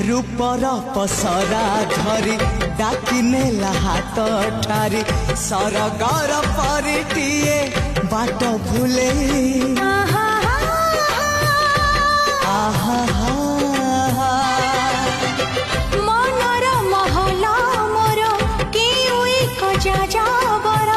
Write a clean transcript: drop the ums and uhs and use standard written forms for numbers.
रूपर पसरा धरी डाकिने हाथ ठारी सरगर परिटिए बाट भूले मनर महल मोर के खजा जाबर